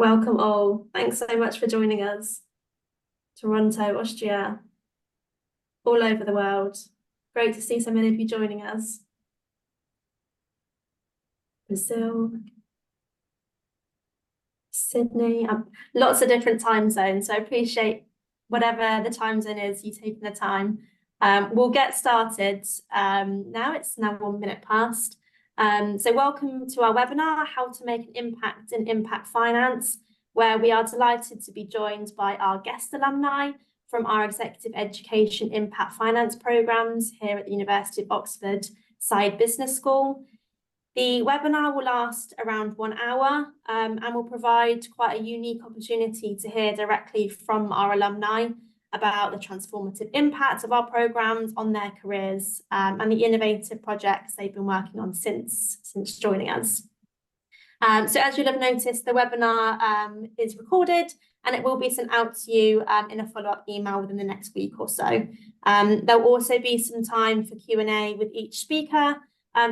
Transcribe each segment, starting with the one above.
Welcome all. Thanks so much for joining us. Toronto, Austria, all over the world. Great to see so many of you joining us. Brazil, Sydney, lots of different time zones. So I appreciate whatever the time zone is, you taking the time. We'll get started now. It's now 1 minute past. So welcome to our webinar, How to Make an Impact in Impact Finance, where we are delighted to be joined by our guest alumni from our Executive Education Impact Finance programmes here at the University of Oxford Saïd Business School. The webinar will last around 1 hour and will provide quite a unique opportunity to hear directly from our alumni about the transformative impact of our programmes on their careers and the innovative projects they've been working on since joining us. So as you'll have noticed, the webinar is recorded and it will be sent out to you in a follow-up email within the next week or so. There'll also be some time for Q&A with each speaker.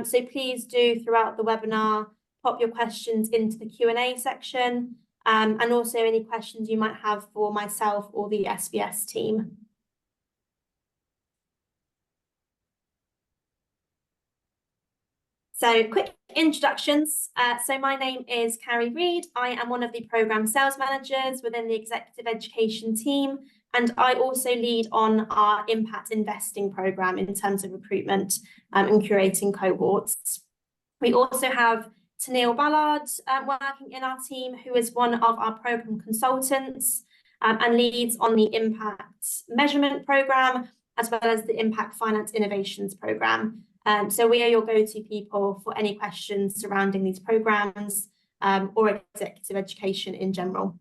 So please do, throughout the webinar, pop your questions into the Q&A section and also any questions you might have for myself or the SBS team. So quick introductions. So my name is Carrie Reid. I am one of the programme sales managers within the Executive Education team, and I also lead on our impact investing programme in terms of recruitment and curating cohorts. We also have Tennille Ballard working in our team, who is one of our programme consultants and leads on the impact measurement programme, as well as the impact finance innovations programme. So we are your go-to people for any questions surrounding these programmes or executive education in general.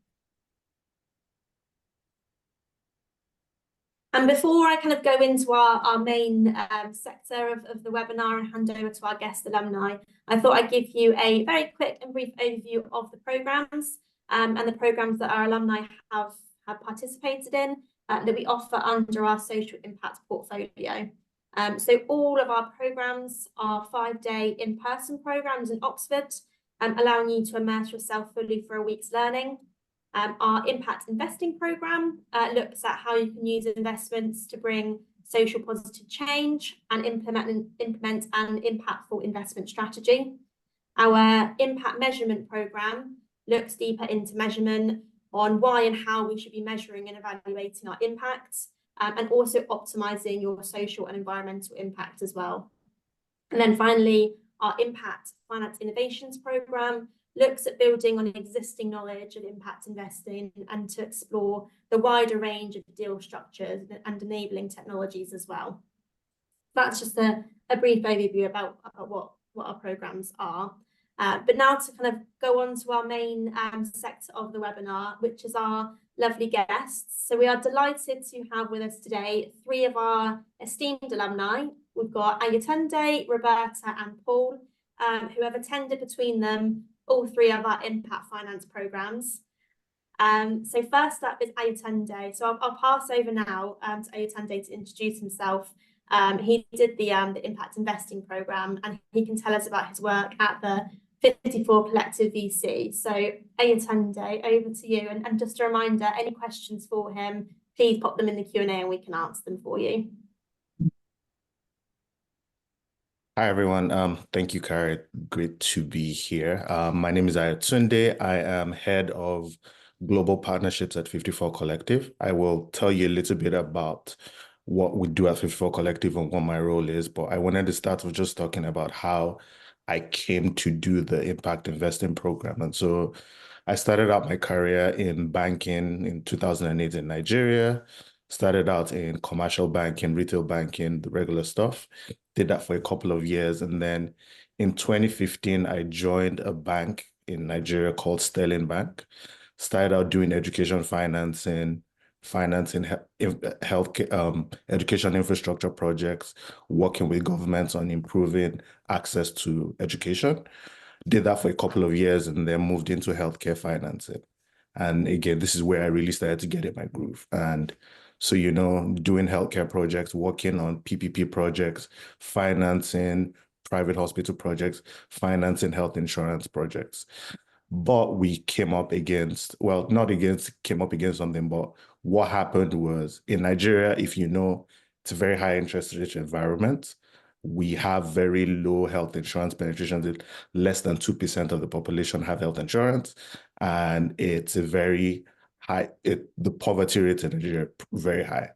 And before I kind of go into our main sector of the webinar and hand over to our guest alumni, I thought I'd give you a very quick and brief overview of the programmes and the programmes that our alumni have participated in that we offer under our social impact portfolio. So all of our programmes are 5-day in-person programmes in Oxford, allowing you to immerse yourself fully for a week's learning. Our impact investing programme looks at how you can use investments to bring social positive change and implement an impactful investment strategy. Our impact measurement programme looks deeper into measurement on why and how we should be measuring and evaluating our impacts, and also optimising your social and environmental impact as well. And then finally, our impact finance innovations programme looks at building on existing knowledge of impact investing and to explore the wider range of deal structures and enabling technologies as well. That's just a brief overview about what our programmes are. But now to kind of go on to our main sector of the webinar, which is our lovely guests. So we are delighted to have with us today 3 of our esteemed alumni. We've got Ayatunde, Roberta and Paul, who have attended between them all 3 of our impact finance programmes. So first up is Ayatunde. So I'll pass over now to Ayatunde to introduce himself. He did the impact investing programme, and he can tell us about his work at the 54 Collective VC. So Ayatunde, over to you. And just a reminder, any questions for him, please pop them in the Q&A and we can answer them for you. Hi, everyone. Thank you, Carrie. Great to be here. My name is Ayatunde. I am head of global partnerships at 54 Collective. I will tell you a little bit about what we do at 54 Collective and what my role is, but I wanted to start with just talking about how I came to do the impact investing program. And so I started out my career in banking in 2008 in Nigeria, started out in commercial banking, retail banking, the regular stuff, did that for a couple of years. And then in 2015, I joined a bank in Nigeria called Sterling Bank, started out doing education financing health education infrastructure projects, working with governments on improving access to education. Did that for a couple of years and then moved into healthcare financing. And again, this is where I really started to get in my groove. And so, you know, doing healthcare projects, working on PPP projects, financing private hospital projects, financing health insurance projects. But we came up against, well, not against, came up against something, but what happened was in Nigeria, if you know, it's a very high interest rate environment. We have very low health insurance penetration. Less than 2% of the population have health insurance. And it's a very high, the poverty rate in Nigeria, very high.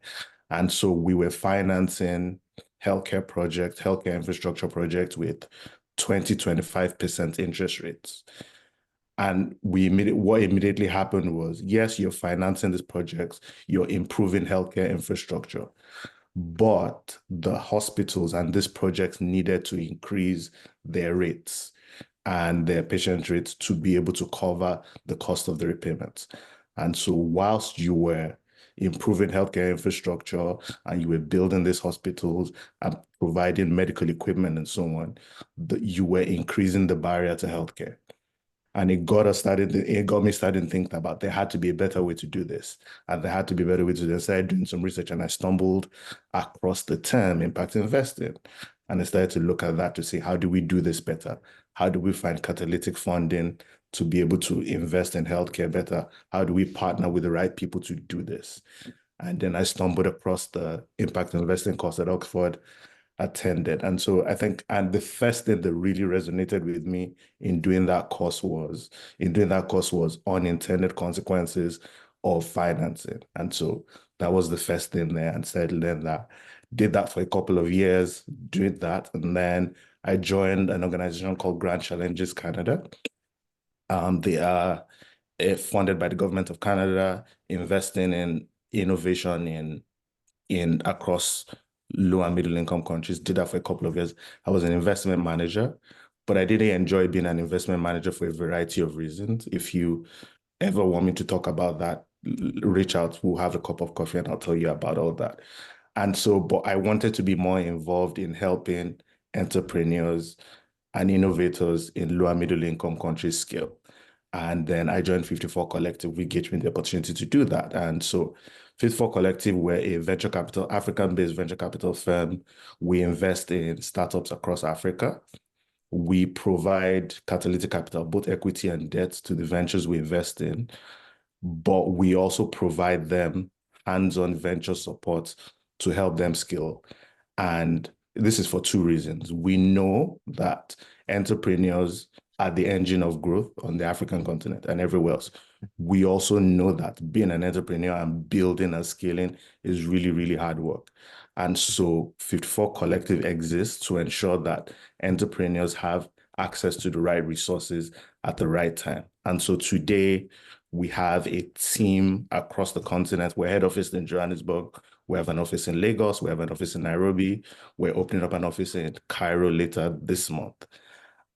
And so we were financing healthcare projects, healthcare infrastructure projects with 20-25% interest rates. And what immediately happened was, yes, you're financing these projects, you're improving healthcare infrastructure, but the hospitals and these projects needed to increase their rates and their patient rates to be able to cover the cost of the repayments. And so whilst you were improving healthcare infrastructure and you were building these hospitals and providing medical equipment and so on, you were increasing the barrier to healthcare. And it got me started thinking about there had to be a better way to do this. And there had to be a better way to do this. I started doing some research and I stumbled across the term impact investing. And I started to look at that to see how do we do this better? How do we find catalytic funding to be able to invest in healthcare better? How do we partner with the right people to do this? And then I stumbled across the impact investing course at Oxford, attended. And so I think, and the first thing that really resonated with me in doing that course was, unintended consequences of financing. And so that was the first thing there, and started learning that. Did that for a couple of years, did that. And then I joined an organization called Grand Challenges Canada. They are funded by the government of Canada, investing in innovation in across low and middle income countries. Did that for a couple of years. I was an investment manager, but I didn't enjoy being an investment manager for a variety of reasons. If you ever want me to talk about that, reach out, we'll have a cup of coffee and I'll tell you about all that. And so, but I wanted to be more involved in helping entrepreneurs and innovators in low and middle income countries scale. And then I joined 54 Collective, which gave me the opportunity to do that. And so 54 Collective, we're a venture capital, African-based venture capital firm. We invest in startups across Africa. We provide catalytic capital, both equity and debt, to the ventures we invest in, but we also provide them hands-on venture support to help them scale. And this is for two reasons. We know that entrepreneurs are the engine of growth on the African continent and everywhere else. We also know that being an entrepreneur and building and scaling is really, really hard work. And so 54 Collective exists to ensure that entrepreneurs have access to the right resources at the right time. And so today we have a team across the continent. We're head office in Johannesburg. We have an office in Lagos. We have an office in Nairobi. We're opening up an office in Cairo later this month.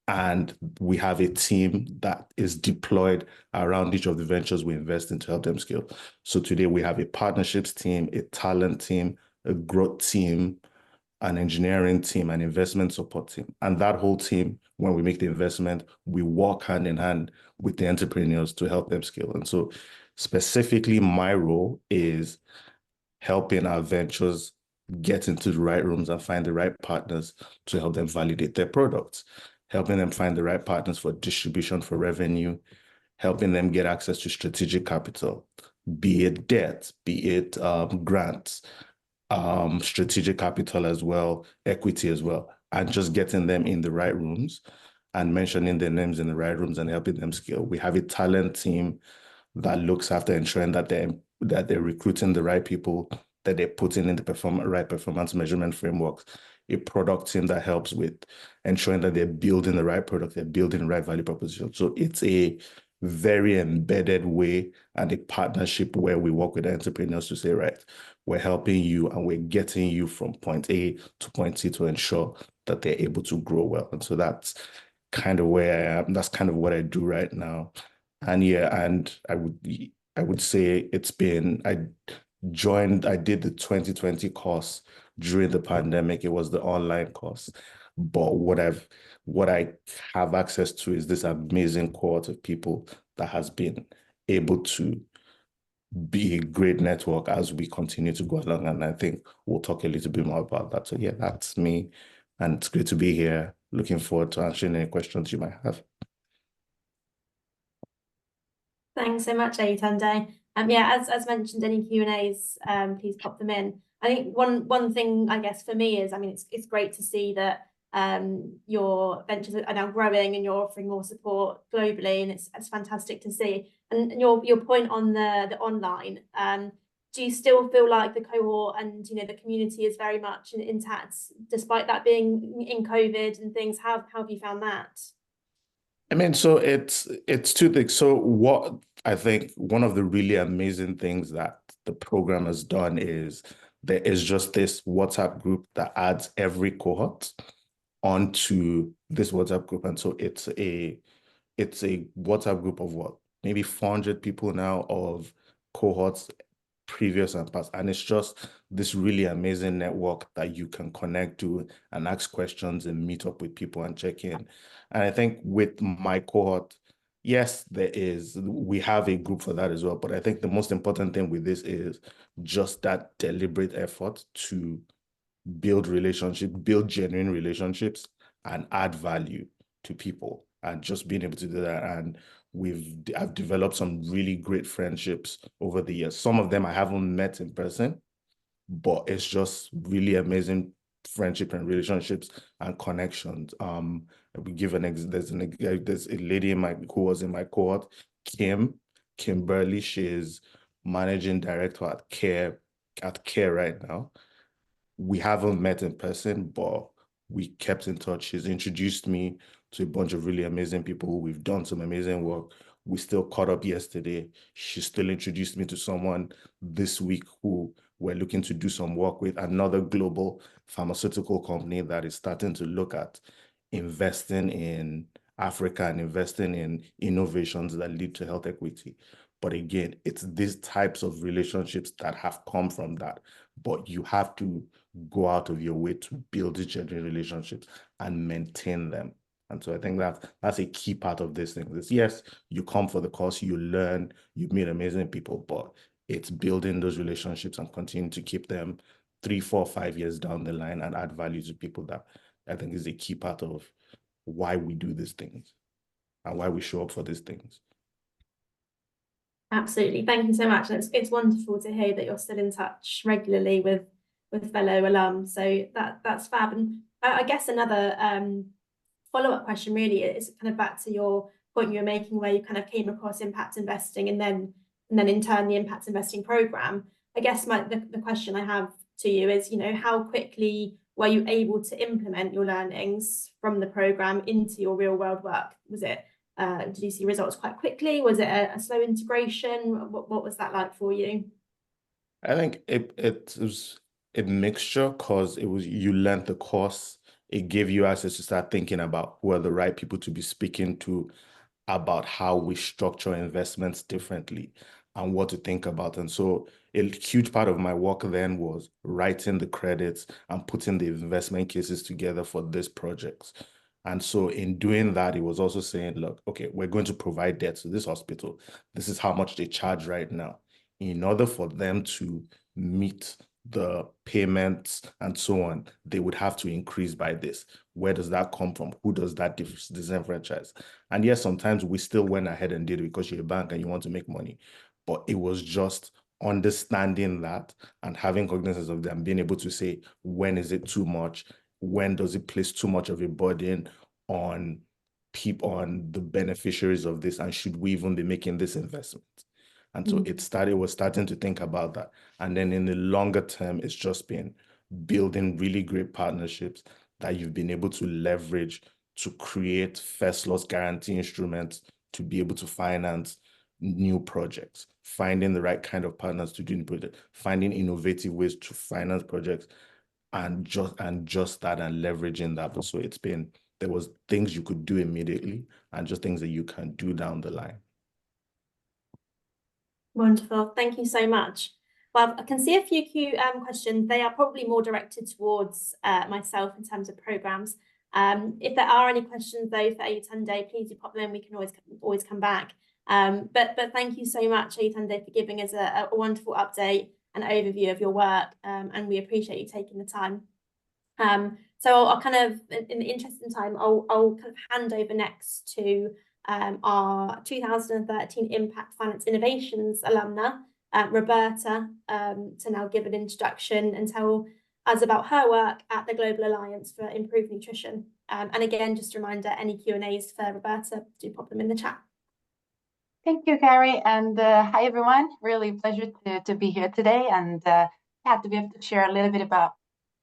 And we have a team that is deployed around each of the ventures we invest in to help them scale. So today we have a partnerships team, a talent team, a growth team, an engineering team, an investment support team. And that whole team, when we make the investment, we work hand in hand with the entrepreneurs to help them scale. And so specifically, my role is helping our ventures get into the right rooms and find the right partners to help them validate their products, helping them find the right partners for distribution, for revenue, helping them get access to strategic capital, be it debt, be it grants, strategic capital as well, equity as well, and just getting them in the right rooms and mentioning their names in the right rooms and helping them scale. We have a talent team that looks after ensuring that they're recruiting the right people, that they're putting in the right performance measurement frameworks, a product team that helps with ensuring that they're building the right product, they're building the right value proposition. So it's a very embedded way and a partnership where we work with entrepreneurs to say, right, we're helping you and we're getting you from point A to point C to ensure that they're able to grow well. And so that's kind of where I am. That's kind of what I do right now. And yeah, and I would say I did the 2020 course during the pandemic. It was the online course. But what I have access to is this amazing cohort of people that has been able to be a great network as we continue to go along. And I think we'll talk a little bit more about that. So yeah, that's me. And it's great to be here. Looking forward to answering any questions you might have. Thanks so much, Ayotunde. Yeah, as mentioned, any Q&As, please pop them in. I think one thing I guess for me is, I mean, it's great to see that your ventures are now growing and you're offering more support globally, and it's fantastic to see. And your point on the online, do you still feel like the cohort and the community is very much intact despite that being in COVID and things? How have you found that? I mean, so it's two things. So what I think one of the really amazing things that the program has done is there is just this WhatsApp group that adds every cohort onto this WhatsApp group. And so it's a WhatsApp group of what, maybe 400 people now of cohorts previous and past. And it's just this really amazing network that you can connect to and ask questions and meet up with people and check in. And I think with my cohort, yes, we have a group for that as well. But I think the most important thing with this is just that deliberate effort to build relationships, build genuine relationships, and add value to people. And just being able to do that. And I've developed some really great friendships over the years. Some of them I haven't met in person, but it's just really amazing friendship and relationships and connections. We give there's a lady who was in my cohort, Kimberly. She's managing director at Care right now. We haven't met in person, but we kept in touch. She's introduced me to a bunch of really amazing people. We've done some amazing work. We still caught up yesterday. She still introduced me to someone this week who we're looking to do some work with, another global pharmaceutical company that is starting to look at investing in Africa and investing in innovations that lead to health equity. But again, it's these types of relationships that have come from that. But you have to go out of your way to build these genuine relationships and maintain them. And so I think that's a key part of this thing. Yes, you come for the course, you learn, you meet amazing people, but it's building those relationships and continuing to keep them 3, 4, 5 years down the line and add value to people. That I think is a key part of why we do these things and why we show up for these things. Absolutely. Thank you so much. And it's wonderful to hear that you're still in touch regularly with fellow alums. So that's fab. And I guess another follow-up question really is kind of back to your point you were making where you kind of came across impact investing and then in turn the impact investing program. I guess the question I have to you is, how quickly were you able to implement your learnings from the program into your real world work? Did you see results quite quickly? Was it a slow integration? What was that like for you? I think it was a mixture because you learned the course. It gave you access to start thinking about who are the right people to be speaking to about how we structure investments differently and what to think about. And so a huge part of my work then was writing the credits and putting the investment cases together for this project. And so in doing that, it was also saying, look, okay, we're going to provide debt to this hospital. This is how much they charge right now. In order for them to meet the payments and so on, they would have to increase by this. Where does that come from? Who does that disenfranchise? And yes, sometimes we still went ahead and did it because you're a bank and you want to make money. But it was just understanding that and having cognizance of them, being able to say, when is it too much? When does it place too much of a burden on people, on the beneficiaries of this? And should we even be making this investment? And so was starting to think about that. And then in the longer term, it's just been building really great partnerships that you've been able to leverage to create first loss guarantee instruments to be able to finance new projects, finding the right kind of partners to do new projects, finding innovative ways to finance projects, and just that and leveraging that. So there was things you could do immediately and just things that you can do down the line. Wonderful. Thank you so much. Well, I can see a few questions. They are probably more directed towards myself in terms of programs. If there are any questions though for Ayotunde, please do pop them in. We can always come back. But thank you so much, Ayotunde, for giving us a wonderful update and overview of your work. And we appreciate you taking the time. So I'll kind of, in the interest of time, I'll kind of hand over next to our 2013 Impact Finance Innovations alumna, Roberta, to now give an introduction and tell us about her work at the Global Alliance for Improved Nutrition. And again, just a reminder, any Q&As for Roberta, do pop them in the chat. Thank you, Carrie, and hi everyone. Really pleasure to be here today, and to be able to share a little bit about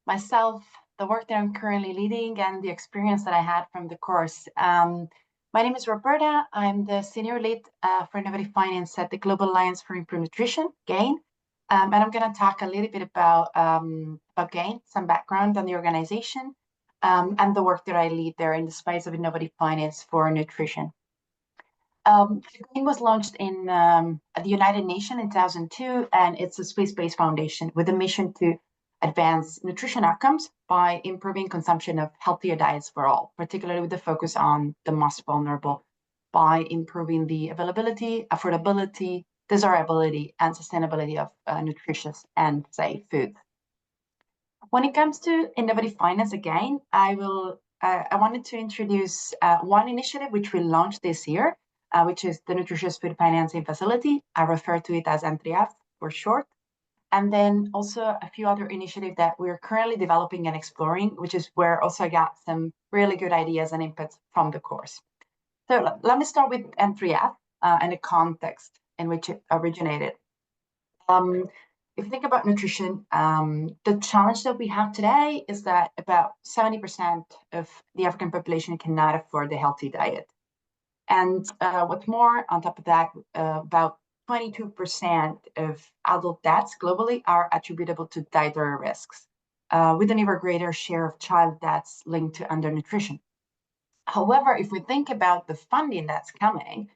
myself, the work that I'm currently leading, and the experience that I had from the course. My name is Roberta. I'm the senior lead for innovative finance at the Global Alliance for Improved Nutrition, GAIN, and I'm going to talk a little bit about GAIN, some background on the organization, and the work that I lead there in the space of innovative finance for nutrition. GAIN was launched in the United Nations in 2002, and it's a Swiss-based foundation with a mission to advance nutrition outcomes by improving consumption of healthier diets for all, particularly with the focus on the most vulnerable, by improving the availability, affordability, desirability, and sustainability of nutritious and safe food. When it comes to innovative finance, again, I wanted to introduce one initiative which we launched this year, which is the Nutritious Food Financing Facility. I refer to it as N3F for short. And then also a few other initiatives that we're currently developing and exploring, which is where also I got some really good ideas and inputs from the course. So let me start with N3F and the context in which it originated. If you think about nutrition, the challenge that we have today is that about 70% of the African population cannot afford a healthy diet. And what's more, on top of that, about 22% of adult deaths globally are attributable to dietary risks, with an even greater share of child deaths linked to undernutrition. However, if we think about the funding that's coming,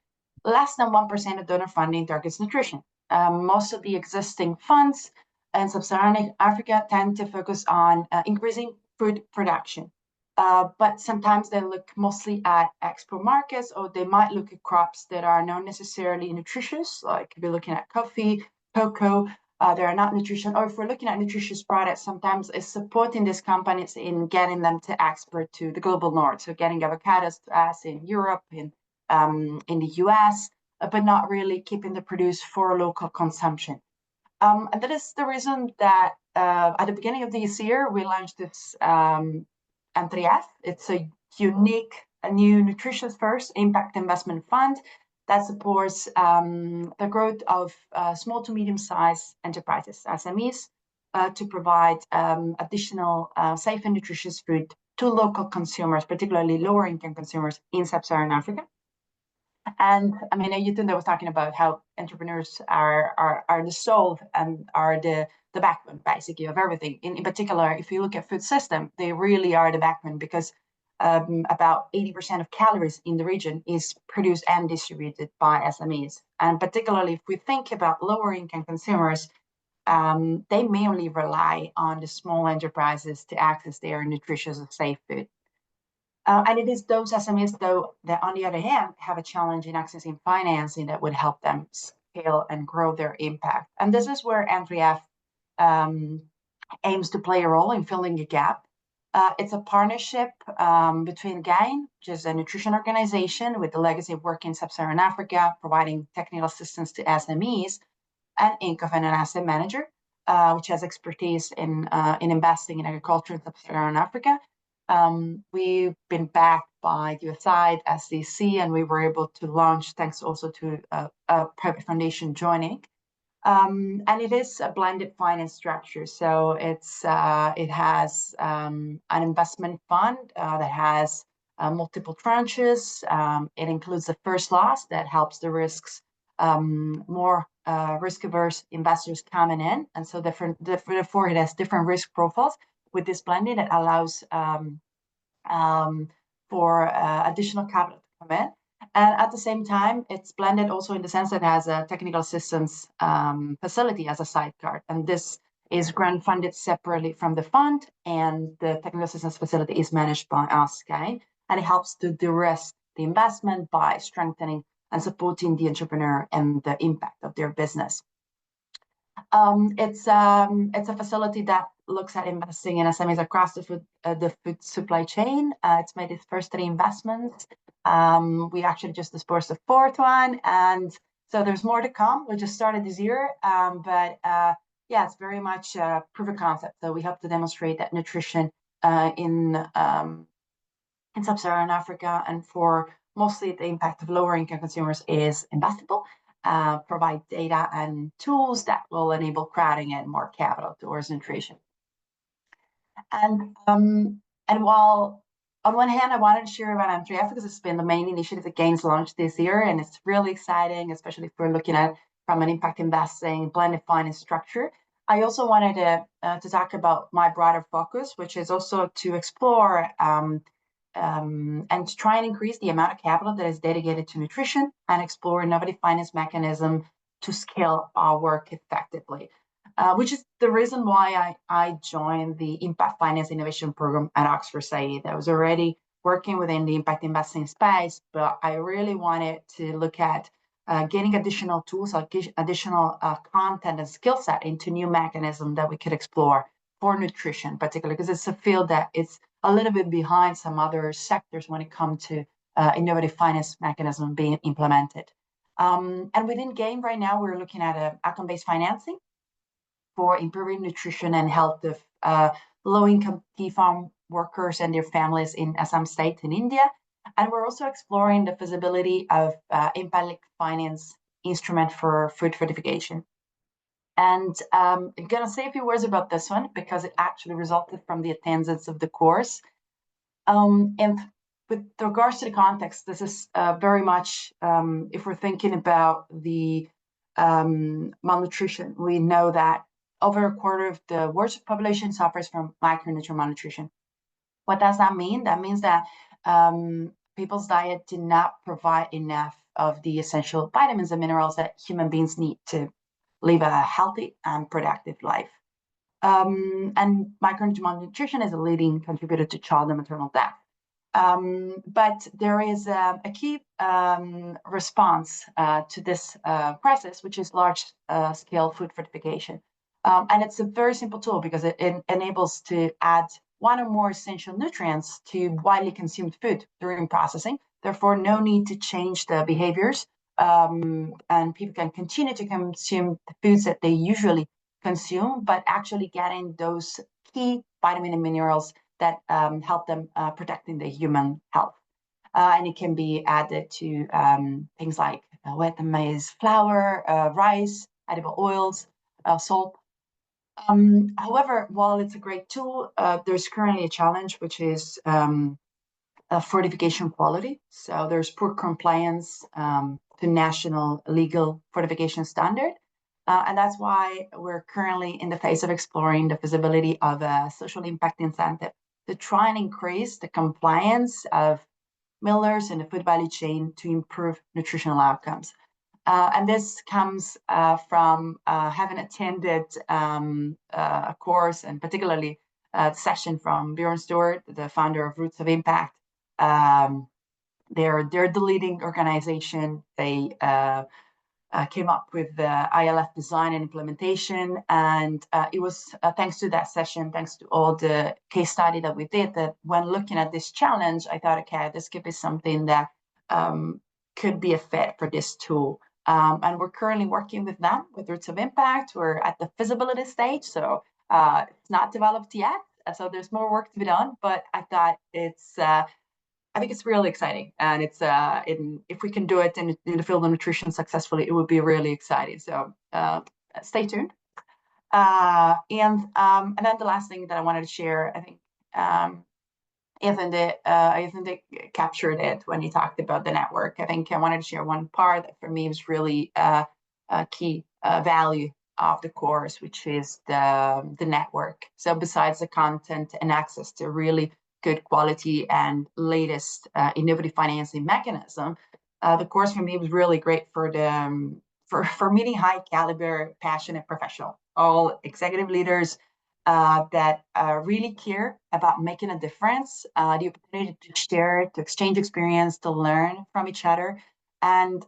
less than 1% of donor funding targets nutrition. Most of the existing funds in sub-Saharan Africa tend to focus on increasing food production. But sometimes they look mostly at export markets, or they might look at crops that are not necessarily nutritious, like if you're looking at coffee, cocoa, they are not nutrition. Or if we're looking at nutritious products, sometimes it's supporting these companies in getting them to export to the global north. So getting avocados to us in Europe, in the US, but not really keeping the produce for local consumption. And that is the reason that at the beginning of this year, we launched this N3F. It's a unique, a new nutritious first impact investment fund that supports the growth of small to medium-sized enterprises, SMEs, to provide additional safe and nutritious food to local consumers, particularly lower-income consumers in sub-Saharan Africa. And I mean, Yutunda was talking about how entrepreneurs are the soul and are the backbone, basically, of everything. In particular, if you look at food system, they really are the backbone, because about 80% of calories in the region is produced and distributed by SMEs. And particularly if we think about lower income consumers, they mainly rely on the small enterprises to access their nutritious and safe food. And it is those SMEs, though, that on the other hand have a challenge in accessing financing that would help them scale and grow their impact. And this is where N3F aims to play a role in filling a gap. It's a partnership between GAIN, which is a nutrition organization with the legacy of work in sub-Saharan Africa, providing technical assistance to SMEs, and INCOF, an asset manager, which has expertise in investing in agriculture in sub-Saharan Africa. We've been backed by USAID, SDC, and we were able to launch thanks also to a private foundation joining. And it is a blended finance structure. So it has an investment fund that has multiple tranches. It includes the first loss that helps the risks, more risk-averse investors coming in. And so therefore, it has different risk profiles. With this blending, it allows for additional capital to come in. And at the same time, it's blended also in the sense that it has a technical assistance facility as a sidecar. And this is grant funded separately from the fund, and the technical assistance facility is managed by us, okay? And it helps to de-risk the investment by strengthening and supporting the entrepreneur and the impact of their business. It's a facility that looks at investing in SMEs across the food supply chain. It's made its first 3 investments. We actually just dispersed the 4th one, and so there's more to come. We just started this year, but yeah, it's very much proof of concept. So we hope to demonstrate that nutrition in sub-Saharan Africa and for mostly the impact of lower income consumers is investable. Provide data and tools that will enable crowding and more capital towards nutrition. And while on one hand, I wanted to share about M3F because it's been the main initiative that Gaines launched this year, and it's really exciting, especially if we're looking at from an impact investing, blended finance structure. I also wanted to talk about my broader focus, which is also to explore and to try and increase the amount of capital that is dedicated to nutrition and explore innovative finance mechanism to scale our work effectively, which is the reason why I joined the Impact Finance Innovation Program at Oxford Said. I was already working within the impact investing space, but I really wanted to look at getting additional tools, additional content and skill set into new mechanisms that we could explore for nutrition, particularly because it's a field that it's a little bit behind some other sectors when it comes to innovative finance mechanism being implemented. And within GAME right now, we're looking at outcome-based financing for improving nutrition and health of low-income tea farm workers and their families in Assam state in India. And we're also exploring the feasibility of impact finance instrument for food fortification. And I'm going to say a few words about this one because it actually resulted from the attendance of the course. And with regards to the context, this is very much, if we're thinking about the malnutrition, we know that over a quarter of the world's population suffers from micronutrient malnutrition. What does that mean? That means that people's diet do not provide enough of the essential vitamins and minerals that human beings need to live a healthy and productive life. And micronutrient malnutrition is a leading contributor to child and maternal death. But there is a key response to this crisis, which is large-scale food fortification. And it's a very simple tool because it enables to add one or more essential nutrients to widely consumed food during processing. Therefore, no need to change the behaviors, and people can continue to consume the foods that they usually consume, but actually getting those key vitamin and minerals that help them protecting the human health. And it can be added to things like wheat and maize flour, rice, edible oils, salt. However, while it's a great tool, there's currently a challenge, which is fortification quality. So there's poor compliance to national legal fortification standard. And that's why we're currently in the phase of exploring the feasibility of a social impact incentive to try and increase the compliance of millers in the food value chain to improve nutritional outcomes. And this comes from having attended a course, and particularly a session from Bjorn Stewart, the founder of Roots of Impact. They're the leading organization. They came up with the ILF design and implementation. And it was thanks to that session, thanks to all the case study that we did, that when looking at this challenge, I thought, okay, this could be something that could be a fit for this tool. And we're currently working with them, with Roots of Impact. We're at the feasibility stage, so it's not developed yet. So there's more work to be done, but I thought I think it's really exciting, and it's if we can do it in the field of nutrition successfully, it would be really exciting. So stay tuned. And then the last thing that I wanted to share, I think Ethan captured it when he talked about the network. I think I wanted to share one part that for me was really a key value of the course, which is the network. So besides the content and access to really good quality and latest innovative financing mechanism, the course for me was really great for meeting high caliber, passionate professional, all executive leaders that really care about making a difference, the opportunity to share, to exchange experience, to learn from each other. And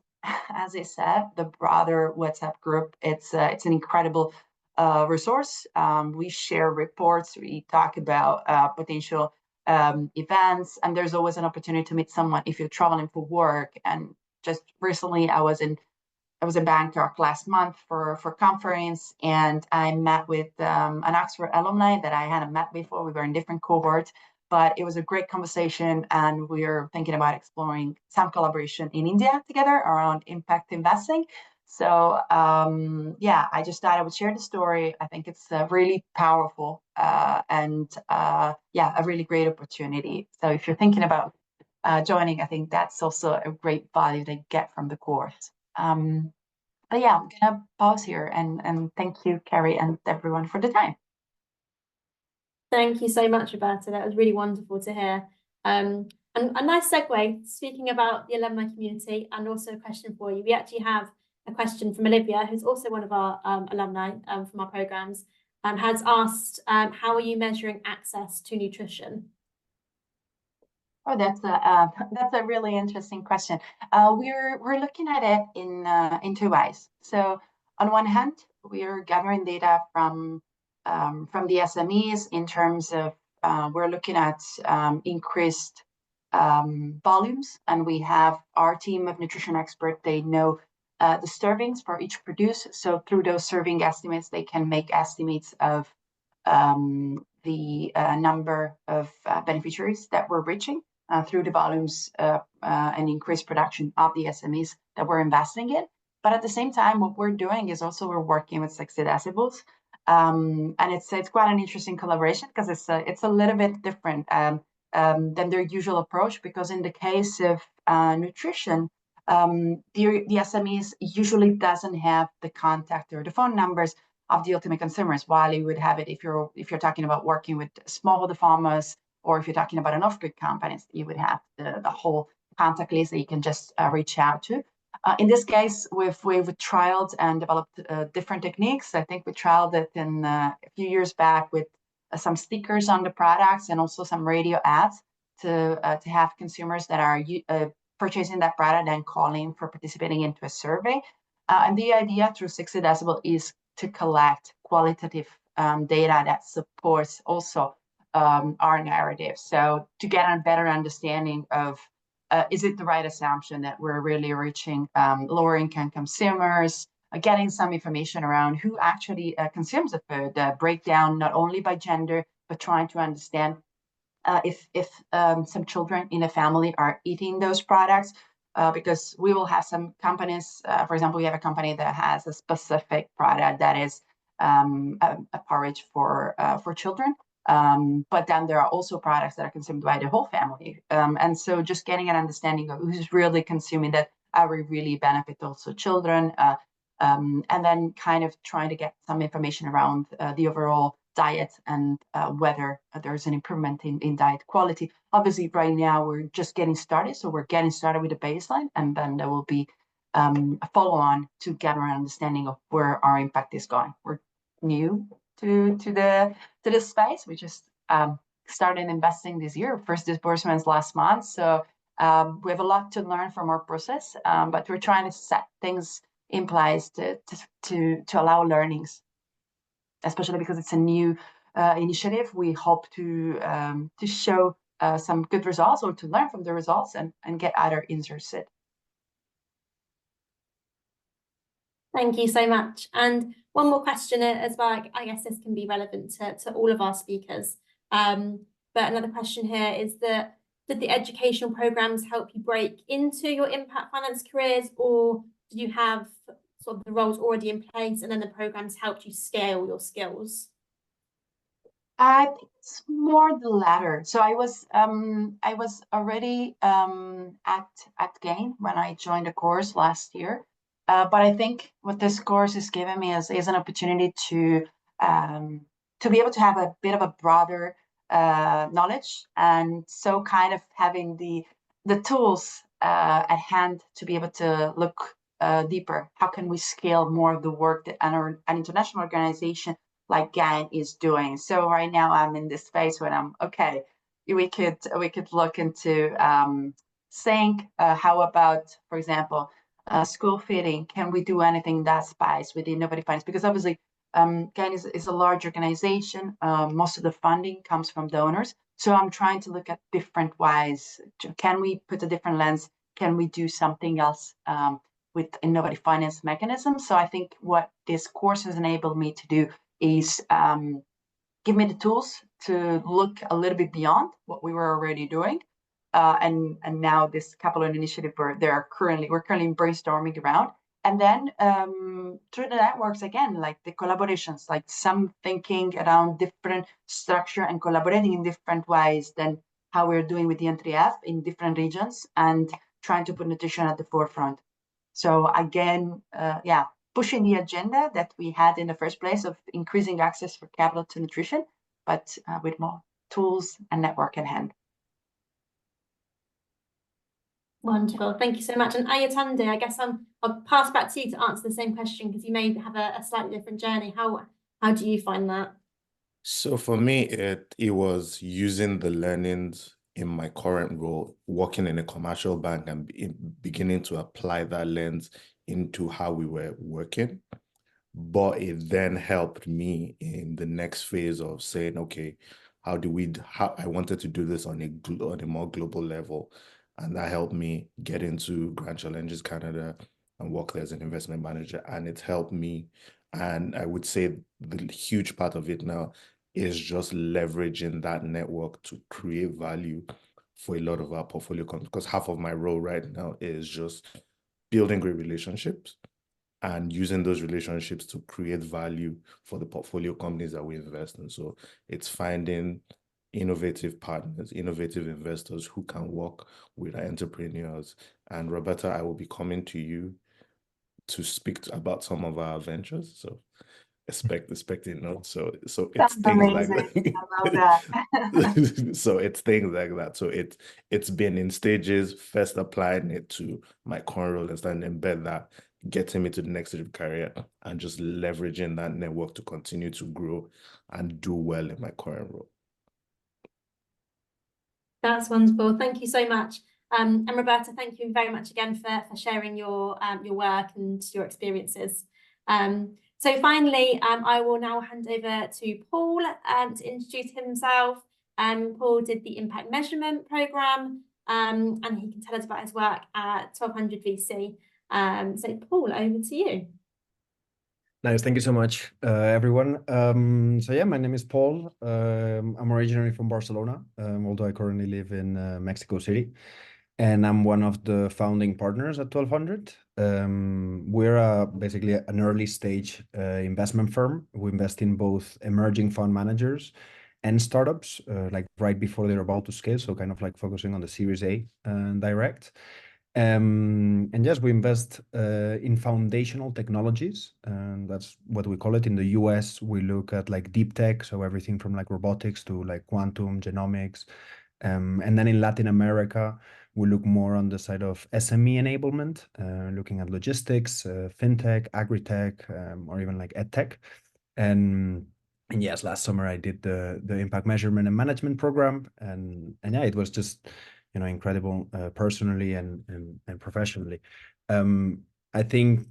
as I said, the broader WhatsApp group, it's an incredible resource. We share reports, we talk about potential events, and there's always an opportunity to meet someone if you're traveling for work. And just recently, I was in Bangkok last month for conference, and I met with an Oxford alumni that I hadn't met before. We were in different cohorts, but it was a great conversation, and we're thinking about exploring some collaboration in India together around impact investing. So yeah, I just thought I would share the story. I think it's really powerful and yeah, a really great opportunity. So if you're thinking about joining, I think that's also a great value they get from the course. But yeah, I'm gonna pause here and thank you, Carrie, and everyone for the time. Thank you so much, Roberta. That was really wonderful to hear. And a nice segue, speaking about the alumni community, and also a question for you. We actually have a question from Olivia, who's also one of our alumni from our programs, has asked, how are you measuring access to nutrition? Oh, that's a really interesting question. We're looking at it in two ways. So on one hand, we are gathering data from the SMEs in terms of we're looking at increased volumes, and we have our team of nutrition experts. They know the servings for each produce. So through those serving estimates, they can make estimates of the number of beneficiaries that we're reaching through the volumes and increased production of the SMEs that we're investing in. But at the same time, what we're doing is also we're working with 60 decibels. And it's quite an interesting collaboration because it's a little bit different than their usual approach, because in the case of nutrition, the SMEs usually doesn't have the contact or the phone numbers of the ultimate consumers, while you would have it if you're talking about working with smallholder farmers, or if you're talking about an off-grid companies, you would have the whole contact list that you can just reach out to. In this case, we've trialed and developed different techniques. I think we trialed it in a few years back with some stickers on the products and also some radio ads to have consumers that are purchasing that product and calling for participating into a survey. And the idea through 60 decibel is to collect qualitative data that supports also our narrative. So to get a better understanding of is it the right assumption that we're really reaching lower income consumers, getting some information around who actually consumes the food, breakdown not only by gender, but trying to understand if some children in a family are eating those products. Because we will have some companies, for example, we have a company that has a specific product that is a porridge for children. But then there are also products that are consumed by the whole family. And so just getting an understanding of who's really consuming that will really benefit also children. And then kind of trying to get some information around the overall diet and whether there's an improvement in diet quality. Obviously, right now we're just getting started. So we're getting started with the baseline, and then there will be a follow-on to gather an understanding of where our impact is going. We're new to the space. We just started investing this year. First disbursements last month. So we have a lot to learn from our process, but we're trying to set things in place to allow learnings, especially because it's a new initiative. We hope to show some good results, or to learn from the results and get other interested. Thank you so much. And one more question as well. I guess this can be relevant to all of our speakers. But another question here is that, did the educational programs help you break into your impact finance careers, or did you have sort of the roles already in place and then the programs helped you scale your skills? I think it's more the latter. So I was already at Gain when I joined the course last year. But I think what this course is giving me is an opportunity to be able to have a bit of a broader knowledge, and so kind of having the tools at hand to be able to look deeper. How can we scale more of the work that an international organization like GAN is doing? So right now I'm in this phase where I'm okay. We could look into saying how about, for example, school feeding. Can we do anything that spice with innovative finance? Because obviously Again, is a large organization. Most of the funding comes from donors. So I'm trying to look at different ways. Can we put a different lens? Can we do something else with innovative finance mechanisms? So I think what this course has enabled me to do is give me the tools to look a little bit beyond what we were already doing. And now this couple of initiative where we're currently brainstorming around. And then through the networks, again, like the collaborations, like some thinking around different structure and collaborating in different ways than how we're doing with the NTF in different regions and trying to put nutrition at the forefront. So again, pushing the agenda that we had in the first place of increasing access for capital to nutrition, but with more tools and network in hand. Wonderful, thank you so much. And Ayatunde, I guess I'll pass back to you to answer the same question because you may have a slightly different journey. How do you find that? So for me, it was using the learnings in my current role, working in a commercial bank and beginning to apply that lens into how we were working. But it then helped me in the next phase of saying, okay, how I wanted to do this on a more global level. And that helped me get into Grand Challenges Canada and work there as an investment manager. And it helped me. And I would say the huge part of it now is just leveraging that network to create value for a lot of our portfolio companies. Because half of my role right now is just building great relationships and using those relationships to create value for the portfolio companies that we invest in. So it's finding innovative partners, innovative investors who can work with our entrepreneurs. And Roberta, I will be coming to you to speak about some of our ventures. So expecting note. So it's That's things amazing. like that. I love that. So it's things like that. So it's been in stages, first applying it to my current role and starting to embed that, getting me to the next stage of career and just leveraging that network to continue to grow and do well in my current role. That's wonderful. Thank you so much. And Roberta, thank you very much again for sharing your work and your experiences. So finally, I will now hand over to Paul to introduce himself. Paul did the impact measurement program, and he can tell us about his work at 1200 VC. So Paul, over to you. Nice, thank you so much, everyone. So yeah, my name is Paul. I'm originally from Barcelona, although I currently live in Mexico City. And I'm one of the founding partners at 1200. We're basically an early stage investment firm. We invest in both emerging fund managers and startups, like right before they're about to scale. So kind of like focusing on the Series A direct. And yes, we invest in foundational technologies, and that's what we call it. In the US, we look at like deep tech, so everything from like robotics to like quantum, genomics. And then in Latin America, we look more on the side of SME enablement, looking at logistics, fintech, agri-tech, or even like edtech. And yes, last summer I did the impact measurement and management program, and yeah, it was just incredible personally and professionally. I think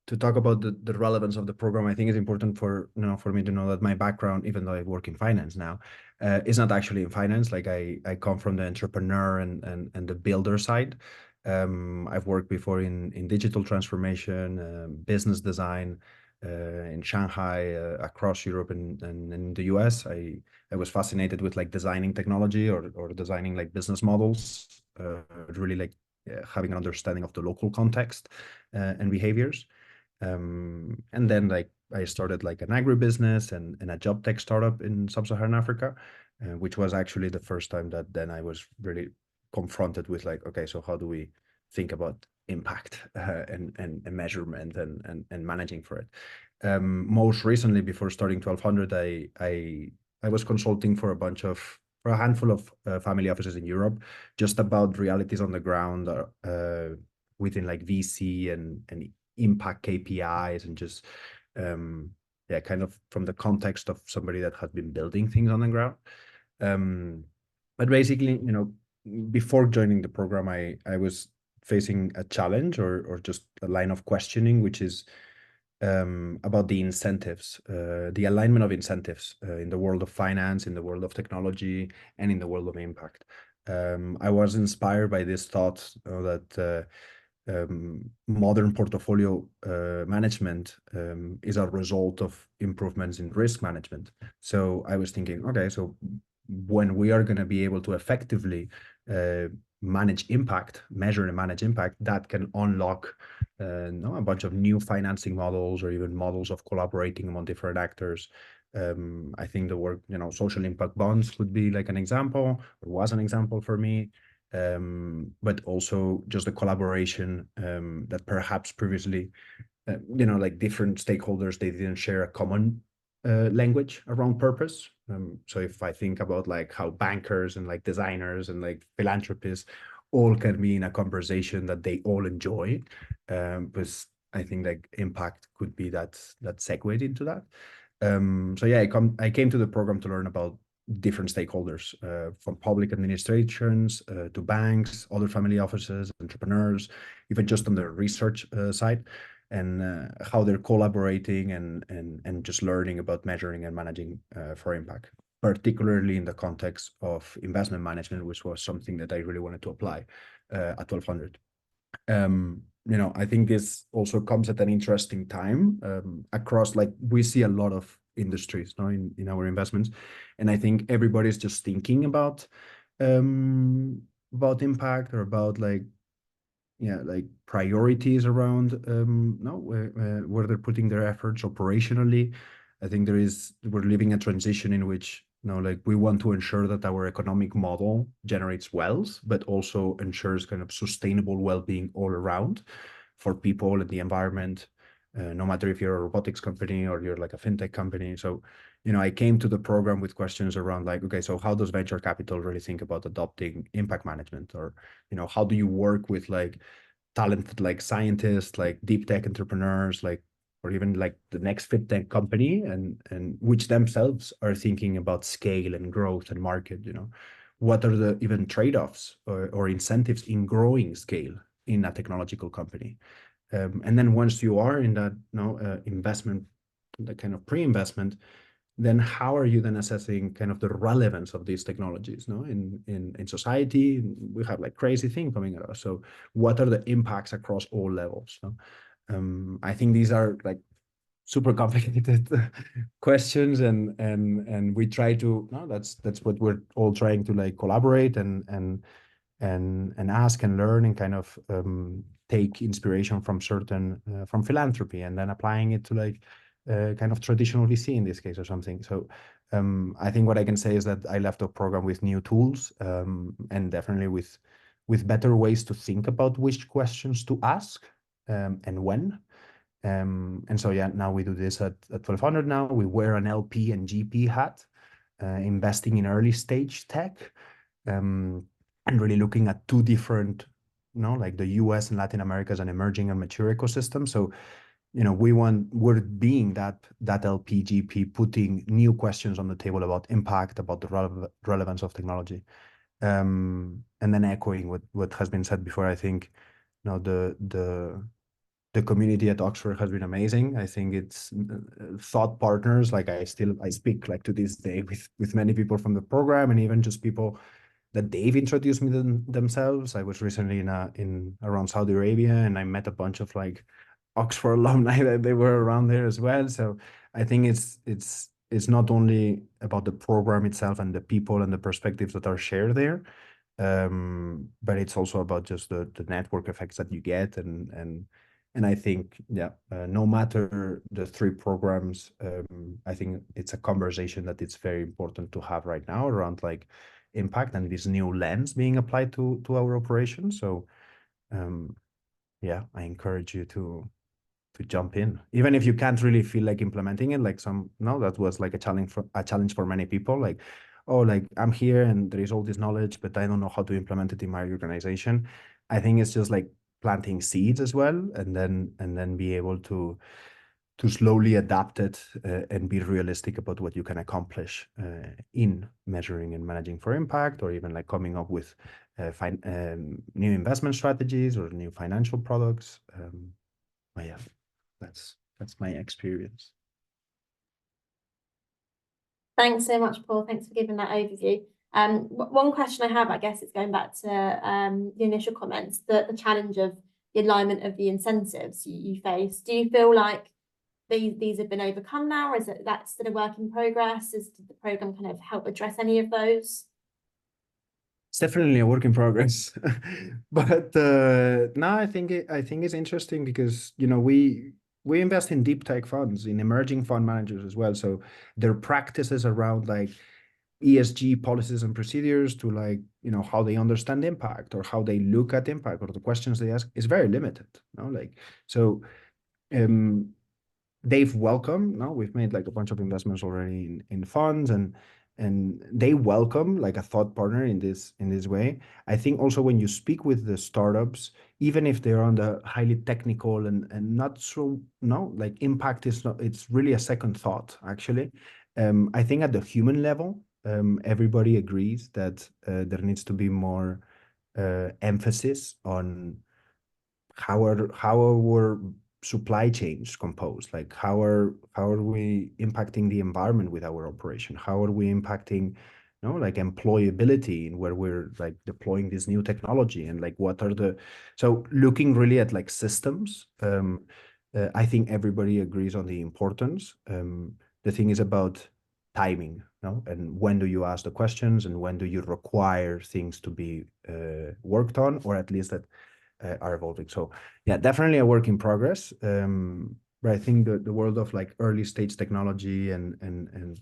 to talk about the relevance of the program, I think it's important for me to know that my background, even though I work in finance now, is not actually in finance. Like I come from the entrepreneur and the builder side. I've worked before in digital transformation, business design, in Shanghai, across Europe and in the US. I was fascinated with like designing technology or designing like business models, really like having an understanding of the local context and behaviors. And then like I started like an agribusiness and a job tech startup in sub-Saharan Africa, which was actually the first time that then I was really confronted with like, okay, so how do we think about impact and measurement and managing for it? Most recently, before starting 1200, I was consulting for a handful of family offices in Europe, just about realities on the ground within like VC and impact KPIs and just kind of from the context of somebody that had been building things on the ground. But basically, before joining the program, I was facing a challenge or just a line of questioning, which is about the incentives, the alignment of incentives in the world of finance, in the world of technology, and in the world of impact. I was inspired by this thought that modern portfolio management is a result of improvements in risk management. So I was thinking, okay, so when we are going to be able to effectively manage impact, measure and manage impact, that can unlock a bunch of new financing models or even models of collaborating among different actors. I think the work, social impact bonds would be like an example, or was an example for me. But also just the collaboration that perhaps previously, like different stakeholders, they didn't share a common language around purpose. So if I think about like how bankers and like designers and like philanthropists all can be in a conversation that they all enjoy, because I think like impact could be that segue into that. So yeah, I came to the program to learn about different stakeholders, from public administrations to banks, other family offices, entrepreneurs, even just on the research side, and how they're collaborating and just learning about measuring and managing for impact, particularly in the context of investment management, which was something that I really wanted to apply at 1200. I think this also comes at an interesting time across, like, we see a lot of industries now in our investments, and I think everybody's just thinking about impact or about like priorities around where they're putting their efforts operationally. I think we're living a transition in which we want to ensure that our economic model generates wealth, but also ensures kind of sustainable well-being all around for people and the environment, no matter if you're a robotics company or you're like a fintech company. So, I came to the program with questions around like, okay, so how does venture capital really think about adopting impact management? Or, how do you work with like talented like scientists, like deep tech entrepreneurs, like, or even like the next fintech company, and which themselves are thinking about scale and growth and market, what are the even trade-offs or incentives in growing scale in a technological company? And then once you are in that investment, the kind of pre-investment, then how are you then assessing kind of the relevance of these technologies in society? We have like crazy thing coming at us. So what are the impacts across all levels? I think these are like super complicated questions, and we try to that's what we're all trying to like collaborate and ask and learn and kind of take inspiration from certain from philanthropy and then applying it to like kind of traditional VC in this case or something. So I think what I can say is that I left the program with new tools and definitely with better ways to think about which questions to ask and when. And so yeah, now we do this at 1200. Now we wear an LP and GP hat, investing in early stage tech, and really looking at two different, like the US and Latin America as an emerging and mature ecosystem. So we're being that LP GP, putting new questions on the table about impact, about the relevance of technology, and then echoing what has been said before. I think the community at Oxford has been amazing. I think it's thought partners. Like I speak like to this day with many people from the program, and even just people that they've introduced me themselves. I was recently in around Saudi Arabia, and I met a bunch of like Oxford alumni that they were around there as well. So I think it's not only about the program itself and the people and the perspectives that are shared there, but it's also about just the network effects that you get, and I think no matter the three programs, I think it's a conversation that it's very important to have right now around like impact and this new lens being applied to our operation. So I encourage you to jump in, even if you can't really feel like implementing it. Like that was like a challenge for many people. Like, oh, like I'm here and there is all this knowledge, but I don't know how to implement it in my organization. I think it's just like planting seeds as well, and then be able to slowly adapt it and be realistic about what you can accomplish in measuring and managing for impact, or even like coming up with new investment strategies or new financial products. But yeah, that's That's my experience. Thanks so much, Paul. Thanks for giving that overview. One question I have, I guess, is going back to the initial comments, the challenge of the alignment of the incentives you face. Do you feel like these have been overcome now, or is it that still a work in progress? Did the program kind of help address any of those? It's definitely a work in progress, but no, I think it's interesting because we invest in deep tech funds, in emerging fund managers as well. So their practices around like ESG policies and procedures to like how they understand impact or how they look at impact or the questions they ask is very limited. Like so. They've welcomed, we've made like a bunch of investments already in funds, and they welcome like a thought partner in this way. I think also when you speak with the startups, even if they're on the highly technical and not so like impact is not, it's really a second thought actually. I think at the human level, everybody agrees that there needs to be more emphasis on how our supply chains composed, like how are we impacting the environment with our operation, how are we impacting like employability and where we're like deploying this new technology, and like what are the, so looking really at like systems. I think everybody agrees on the importance. The thing is about timing, and when do you ask the questions and when do you require things to be worked on, or at least that are evolving. So yeah, definitely a work in progress. But I think the world of like early stage technology and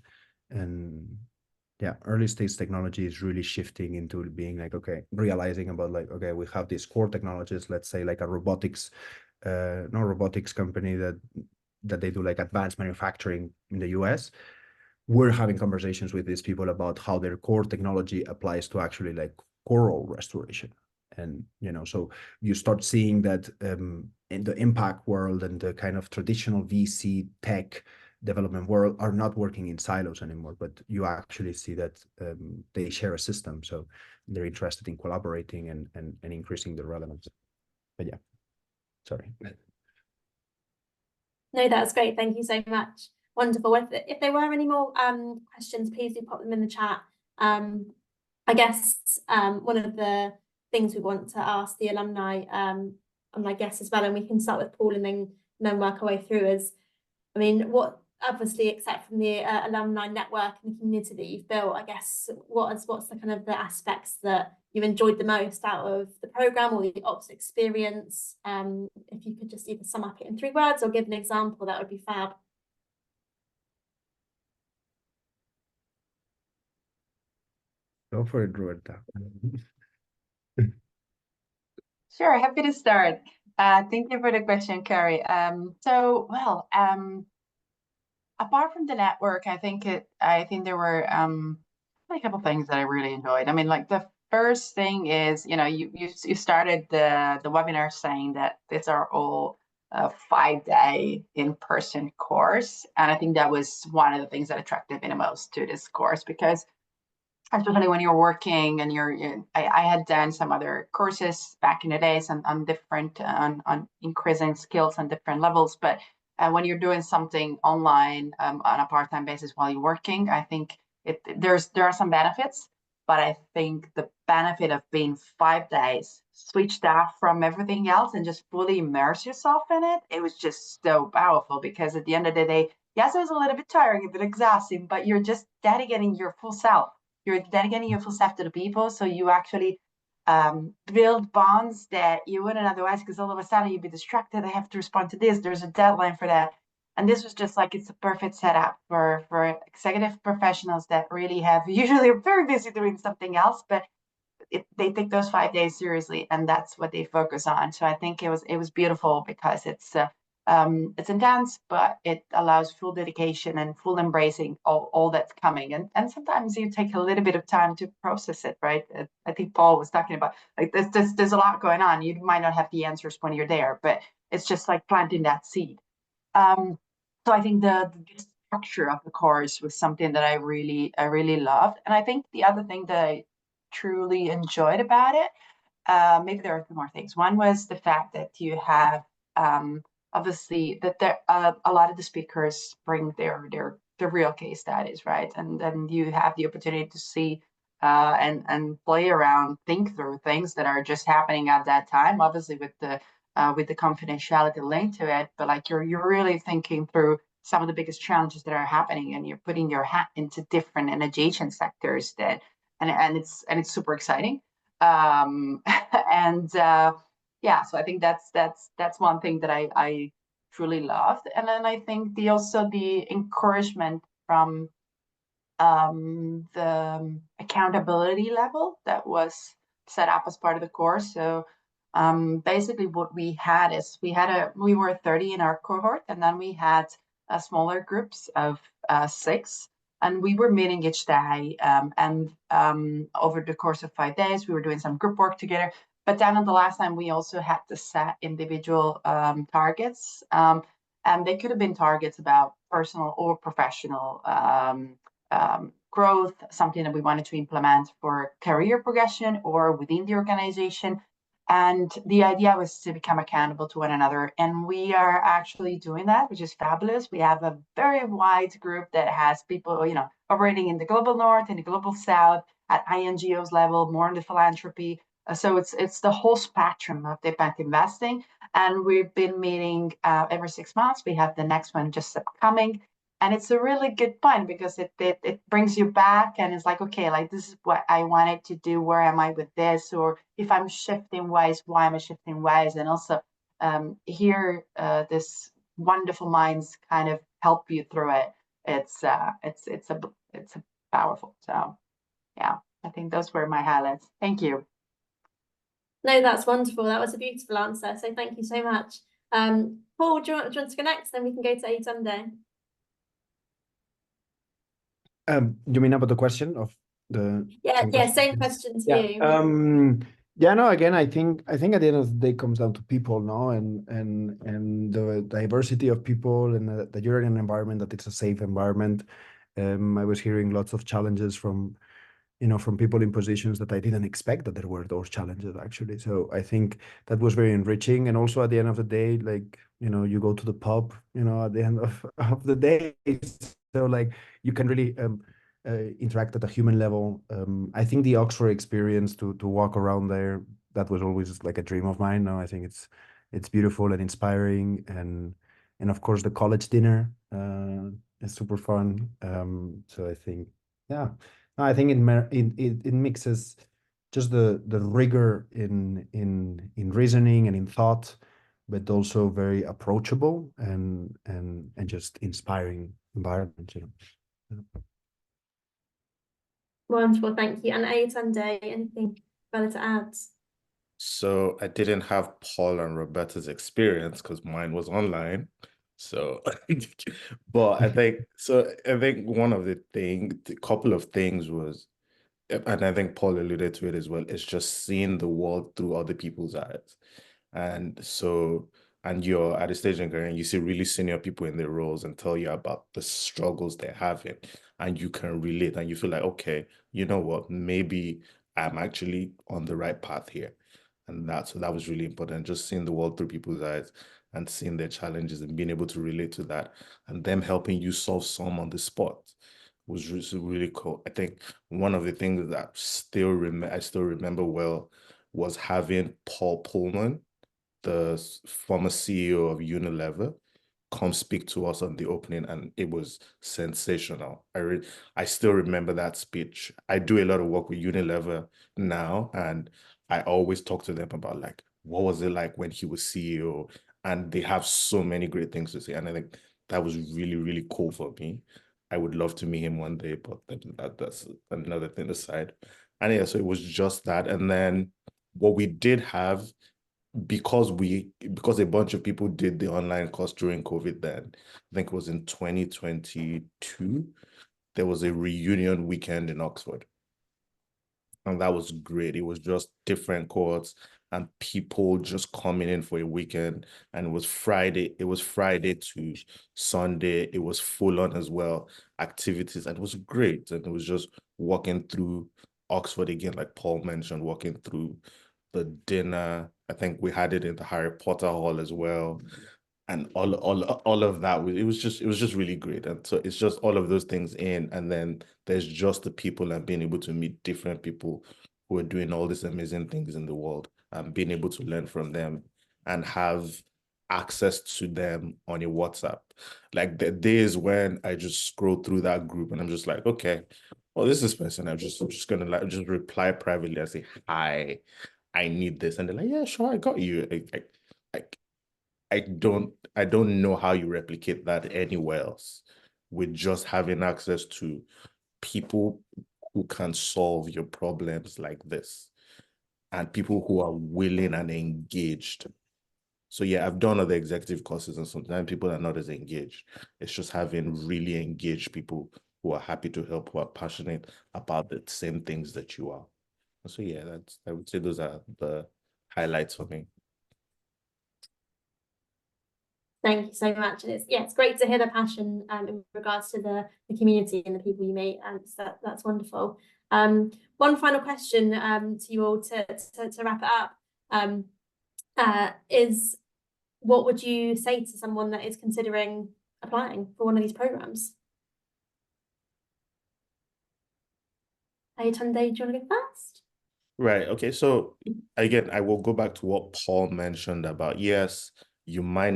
yeah, early stage technology is really shifting into being like, okay, realizing about like, okay, we have these core technologies, let's say like a robotics company that they do like advanced manufacturing in the US. We're having conversations with these people about how their core technology applies to actually like coral restoration. And so you start seeing that in the impact world and the kind of traditional VC tech development world are not working in silos anymore, but you actually see that they share a system, so they're interested in collaborating and increasing the relevance. But yeah, sorry. No, that's great. Thank you so much. Wonderful. If there were any more questions, please do pop them in the chat. I guess one of the things we want to ask the alumni and my guests as well, and we can start with Paul and then work our way through, is, I mean, what, obviously, except from the alumni network and the community that you've built, I guess, what's the kind of the aspects that you enjoyed the most out of the program or the ops experience? If you could just either sum up it in 3 words or give an example, that would be fab. Go for it, Roberta. Sure, happy to start. Thank you for the question, Carrie. Apart from the network, I think there were a couple things that I really enjoyed. I mean, like the first thing is, you started the webinar saying that these are all a 5-day in-person course, and I think that was one of the things that attracted me the most to this course, because especially when you're working and I had done some other courses back in the days on different on increasing skills on different levels, but when you're doing something online on a part-time basis while you're working, I think there are some benefits, but I think the benefit of being 5 days switched off from everything else and just fully immerse yourself in it, it was just so powerful, because at the end of the day, yes, it was a little bit tiring, a bit exhausting, but you're just dedicating your full self. You're dedicating your full self to the people, so you actually build bonds that you wouldn't otherwise, because all of a sudden you'd be distracted. I have to respond to this. There's a deadline for that. And this was just like, it's a perfect setup for executive professionals that really usually are very busy doing something else, but they take those 5 days seriously, and that's what they focus on. So I think it was beautiful, because it's intense, but it allows full dedication and full embracing all that's coming. And sometimes you take a little bit of time to process it, right? I think Paul was talking about, like, there's a lot going on. You might not have the answers when you're there, but it's just like planting that seed. So I think the structure of the course was something that I really loved. And I think the other thing that I truly enjoyed about it, maybe there are 2 more things. One was the fact that you have obviously that there a lot of the speakers bring their real case studies, right? And then you have the opportunity to see and play around, think through things that are just happening at that time, obviously with the confidentiality linked to it, but like you're really thinking through some of the biggest challenges that are happening, and you're putting your hat into different and adjacent sectors that, and it's super exciting. And yeah, so I think that's one thing that I truly loved. And then I think the encouragement from the accountability level that was set up as part of the course. So basically what we had is we were 30 in our cohort, and then we had smaller groups of 6, and we were meeting each day, and over the course of 5 days we were doing some group work together. But then on the last time we also had to set individual targets, and they could have been targets about personal or professional growth, something that we wanted to implement for career progression or within the organization. And the idea was to become accountable to one another. And we are actually doing that, which is fabulous. We have a very wide group that has people, operating in the global north, in the global south, at INGOs level, more in the philanthropy. So it's the whole spectrum of the impact investing. And we've been meeting every 6 months. We have the next one just upcoming. And it's a really good point because it brings you back, and it's like, okay, like this is what I wanted to do. Where am I with this? Or if I'm shifting ways, why am I shifting ways? And also here, this wonderful minds kind of help you through it. It's powerful. So yeah, I think those were my highlights. Thank you. No, that's wonderful. That was a beautiful answer. So thank you so much. Paul, do you want to go next? Then we can go to Atunde. You mean about the question of the same question to you. Yeah, no, again, I think at the end of the day it comes down to people, no, and the diversity of people, and that you're in an environment that it's a safe environment. I was hearing lots of challenges from people in positions that I didn't expect that there were those challenges, actually. So I think that was very enriching. And also at the end of the day, like, you go to the pub, at the end of the day. So like you can really interact at a human level. I think the Oxford experience to walk around there, that was always like a dream of mine. No, I think it's beautiful and inspiring, and of course the college dinner is super fun. So I think, yeah, no, I think it mixes just the rigor in reasoning and in thought, but also very approachable and just inspiring environment, Wonderful, thank you. And Atunde, anything further to add? So I didn't have Paul and Roberta's experience because mine was online. So, but I think one of the couple of things was, and I think Paul alluded to it as well, is just seeing the world through other people's eyes. And so, and you're at a stage in career and you see really senior people in their roles and tell you about the struggles they're having, and you can relate and you feel like, okay, you know what, maybe I'm actually on the right path here. And that was really important, just seeing the world through people's eyes and seeing their challenges and being able to relate to that, and them helping you solve some on the spot was really cool. I think one of the things that I still remember well was having Paul Pullman, the former CEO of Unilever, come speak to us on the opening, and it was sensational. I still remember that speech. I do a lot of work with Unilever now, and I always talk to them about like, what was it like when he was CEO? And they have so many great things to say. And I think that was really, really cool for me. I would love to meet him one day, but that's another thing aside. And yeah, so it was just that. And then what we did have, because a bunch of people did the online course during COVID, then I think it was in 2022, there was a reunion weekend in Oxford. And that was great. It was just different cohorts and people just coming in for a weekend. And it was Friday to Sunday. It was full on as well, activities. And it was great. And it was just walking through Oxford again, like Paul mentioned, walking through the dinner. I think we had it in the Harry Potter Hall as well. and all of that. It was just really great. And so it's just all of those things in, and then there's just the people and being able to meet different people who are doing all these amazing things in the world and being able to learn from them and have access to them on a WhatsApp. Like the days when I just scroll through that group and I'm just like, okay, well, this person. I'm just gonna like just reply privately and say, hi, I need this. And they're like, yeah, sure, I got you. I, I don't know how you replicate that anywhere else with just having access to people who can solve your problems like this and people who are willing and engaged. So yeah, I've done other executive courses and sometimes people are not as engaged. It's just having really engaged people who are happy to help, who are passionate about the same things that you are. So yeah, I would say those are the highlights for me. Thank you so much. And it's great to hear the passion in regards to the community and the people you meet. So that's wonderful. One final question to you all to wrap it up is, what would you say to someone that is considering applying for one of these programs? Hey, Tunde, do you want to go first? Right. Okay. So again, I will go back to what Paul mentioned about, yes, you might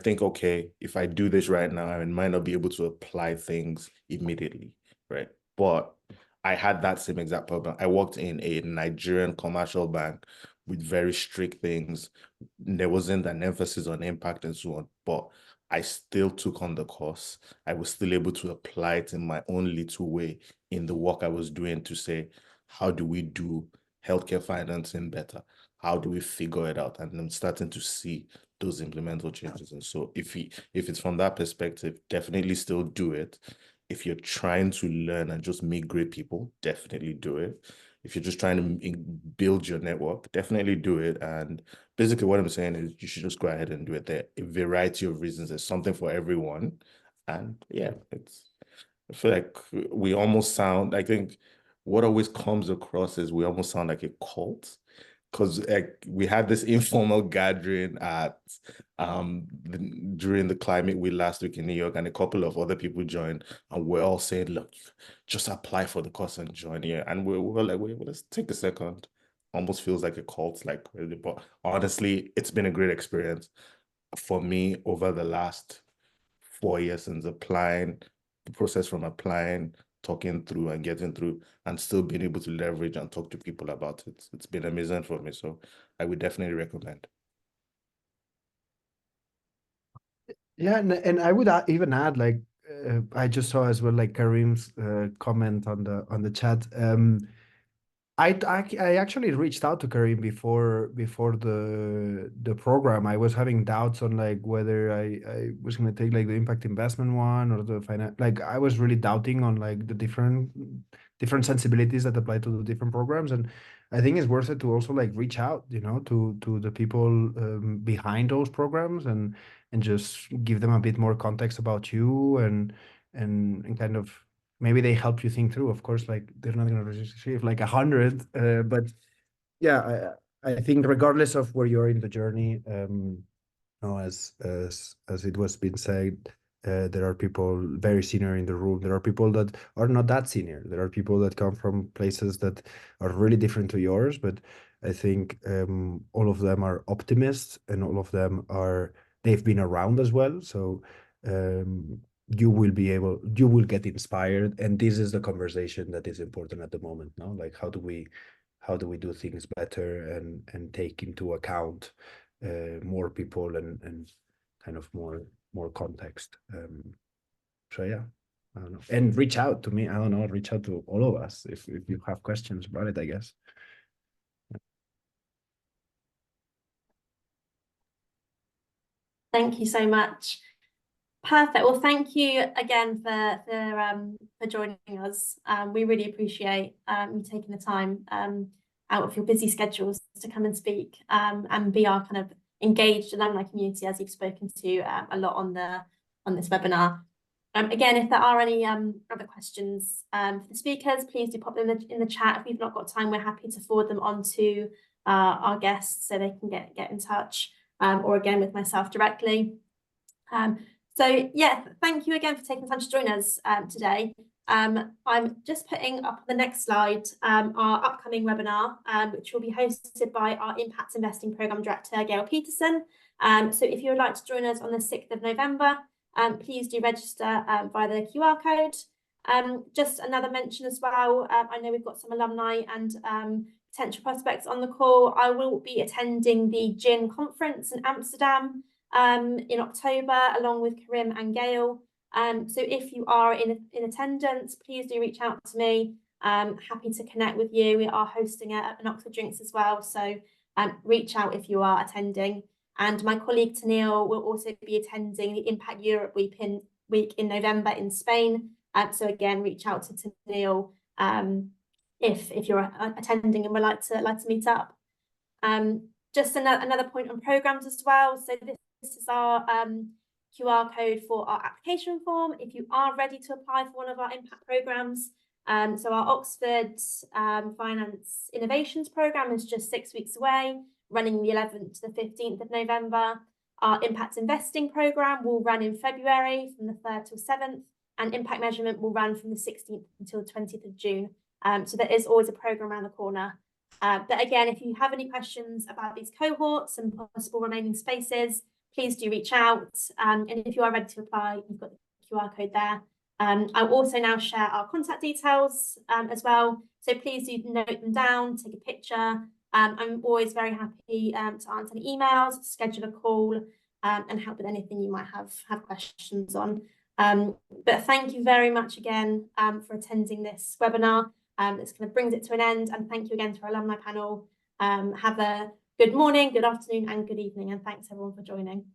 think, okay, if I do this right now, I might not be able to apply things immediately, right? But I had that same exact problem. I worked in a Nigerian commercial bank with very strict things. There wasn't an emphasis on impact and so on, but I still took on the course. I was still able to apply it in my own little way in the work I was doing to say, how do we do healthcare financing better? How do we figure it out? And I'm starting to see those implemental changes. And so if it's from that perspective, definitely still do it. If you're trying to learn and just meet great people, definitely do it. If you're just trying to build your network, definitely do it. And basically what I'm saying is you should just go ahead and do it. There are a variety of reasons. There's something for everyone. And yeah, I feel like we almost sound, I think what always comes across is we almost sound like a cult, because we had this informal gathering at during the climate week last week in New York, and a couple of other people joined, and we're all saying, look, just apply for the course and join here. And we're like, wait, let's take a second. Almost feels like a cult, like really, but honestly, it's been a great experience for me over the last 4 years since applying, the process from applying, talking through and getting through, and still being able to leverage and talk to people about it. It's been amazing for me. So I would definitely recommend. Yeah, and I would even add, like, I just saw as well, like Karim's comment on the chat. I actually reached out to Karim before the program. I was having doubts on like whether I was gonna take like the impact investment one or the finance. Like I was really doubting on like the different sensibilities that apply to the different programs, and I think it's worth it to also like reach out, to the people behind those programs and just give them a bit more context about you and kind of maybe they help you think through. Of course, like they're not going to receive like 100, but yeah, I think regardless of where you're in the journey, as it was been said, there are people very senior in the room. There are people that are not that senior. There are people that come from places that are really different to yours. But I think all of them are optimists, and all of them they've been around as well. So you will get inspired, and this is the conversation that is important at the moment. No, like how do we do things better and take into account more people and kind of more context. So yeah, I don't know. And reach out to me. I don't know. Reach out to all of us if you have questions about it, I guess. Thank you so much. Perfect. Well, thank you again for joining us. We really appreciate you taking the time out of your busy schedules to come and speak and be our kind of engaged alumni community, as you've spoken to a lot on this webinar. Again, if there are any other questions for the speakers, please do pop them in the chat. If we've not got time, we're happy to forward them on to our guests so they can get in touch. or again with myself directly. So yeah, thank you again for taking the time to join us today. I'm just putting up the next slide our upcoming webinar, which will be hosted by our Impact Investing Programme Director, Gail Peterson. So if you would like to join us on the 6th of November, please do register via the QR code. Just another mention as well, I know we've got some alumni and potential prospects on the call. I will be attending the GIN conference in Amsterdam in October, along with Karim and Gail. So if you are in attendance, please do reach out to me. Happy to connect with you. We are hosting an Oxford Drinks as well, so reach out if you are attending. And my colleague Tanil will also be attending the Impact Europe Week in November in Spain. So again, reach out to Tanil if you're attending and would like to meet up. Just another point on programs as well. So this is our QR code for our application form if you are ready to apply for one of our impact programs. So our Oxford Finance Innovations program is just 6 weeks away, running the 11th to the 15th of November. Our impact investing program will run in February from the 3rd till 7th, and impact measurement will run from the 16th until the 20th of June. So there is always a program around the corner. But again, if you have any questions about these cohorts and possible remaining spaces, please do reach out. And if you are ready to apply, you've got the QR code there. I'll also now share our contact details as well. So please do note them down, take a picture. I'm always very happy to answer any emails, schedule a call, and help with anything you might have questions on. But thank you very much again for attending this webinar. This kind of brings it to an end, and thank you again to our alumni panel. Have a good morning, good afternoon, and good evening, and thanks everyone for joining.